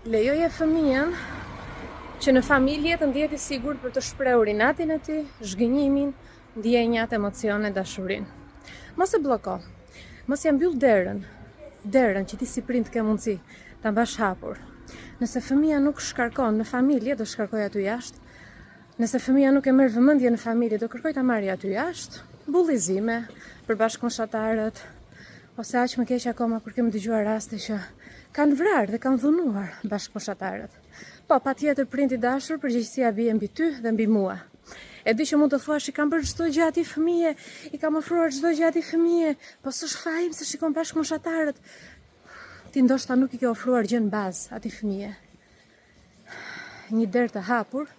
Lejoje fëmijën që në familje të ndihet i sigurt për të shprehur inatin e tij, zhgënjimin, ndjenjat, emocionet, dashurinë. Mos e blloko. Mos ja mbyll derën që ti si prind ke mundësi ta mbash hapur. Nëse fëmia nuk shkarkon në familje, do shkarkoj aty jashtë. Nëse fëmia nuk e merr vëmendje në familje, do kërkoj ta marrë aty jashtë. Bullizime për bashkëmoshatarët, ose aq më keq akoma kur kemi dëgjuar raste që kanë vrarë dhe kanë dhunuar bashkëmoshatarët. Po, patjetër prindi i dashur, përgjegjësia bie mbi ty dhe mbi mua. E di që mund të thuash i kam bërë çdo gjë atij fëmije, i kam ofruar çdo gjë atij fëmije, po s'është fajim se shikon bashkëmoshatarët. Ti ndoshta nuk i ke ofruar gjë në bazë atij fëmije. Një derë të hapur,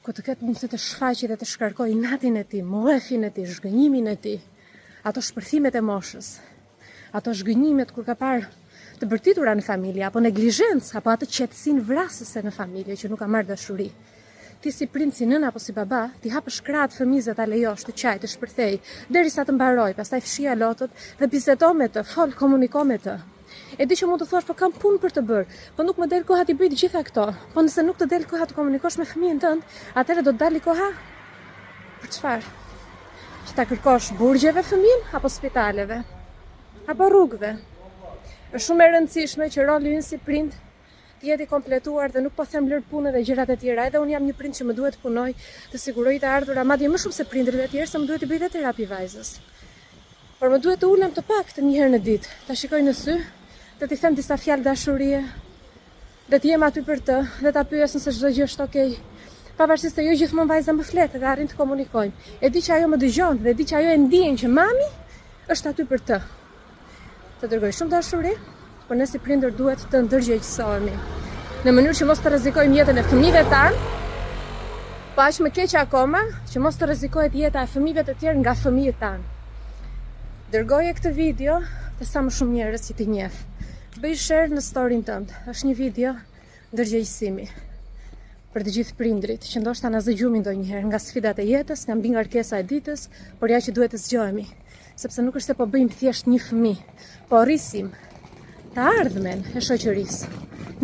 ku të ketë mundësi të shfaqë dhe të shkarkojë inatin e tij, mollefin e tij, zhgënjimin e tij, ato shpërthimet e moshës, ato zhgënjimet kur ka parë të bërtitura në familje, apo neglizhencë, apo atë qetësinë vrasëse në familje që nuk ka marrë dashuri. Ti si prind, si nën apo si baba, ti hapësh krahët fëmijës dhe ta lejosh të qaj, të shpërthej, derisa të mbaroj, pastaj fshija lotët dhe bisedo me të, fol, komuniko me të. E di që mund të thuash, po kam punë për të bërë, po nuk më del koha t'i bëj të gjitha këto. Po nëse nuk të del koha të komunikosh me fëmijën tënd, atëherë do të dali koha për çfarë? Që ta kërkosh burgjeve fëmijën apo spitaleve? Apo rrugëve? Është shumë e rëndësishme që roli ynë si prind të jetë i kompletuar dhe nuk po them lër punë dhe gjërat e tjera. Edhe unë jam një prind që më duhet punoj të siguroj të ardhura, madje më shumë se prindërit e tjerë, se më duhet të bëj dhe terapi vajzës. Por më duhet të ulem të paktën një herë në ditë, ta shikoj në sy, të t'i them disa fjalë dashurie, dhe të jem aty për të, dhe ta pyes nëse çdo gjë është okay. Pavarësisht se jo gjithmonë vajza më flet dhe arrin të komunikojmë. E di që ajo më dëgjon dhe e di që ajo e ndjen që mami është aty për të. Të dërgoj shumë dashuri, por ne si prindër duhet të ndërgjegjësohemi në mënyrë që mos të rrezikojmë jetën e fëmijëve tan, po aq më keq akoma që mos të rrezikohet jeta e fëmijëve të tjerë nga fëmijët tan. Dërgoje këtë video te sa më shumë njerëz që ti njeh. Bëj share në storyn tënd. Është një video ndërgjegjësimi për të gjithë prindrit që ndoshta na zgjumin ndonjëherë nga sfidat e jetës, nga mbi ngarkesa e ditës, por ja që duhet të zgjohemi. Sepse nuk është se po bëjmë thjesht një fëmijë, po rrisim të ardhmen e shoqërisë.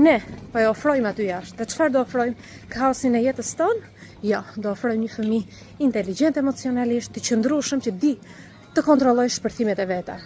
Ne po e ofrojmë aty jashtë. Dhe çfarë do ofrojmë? Kaosin e jetës tonë? Jo, do ofrojmë një fëmijë inteligjent emocionalisht, të qëndrueshëm që di të kontrollojë shpërthimet e veta.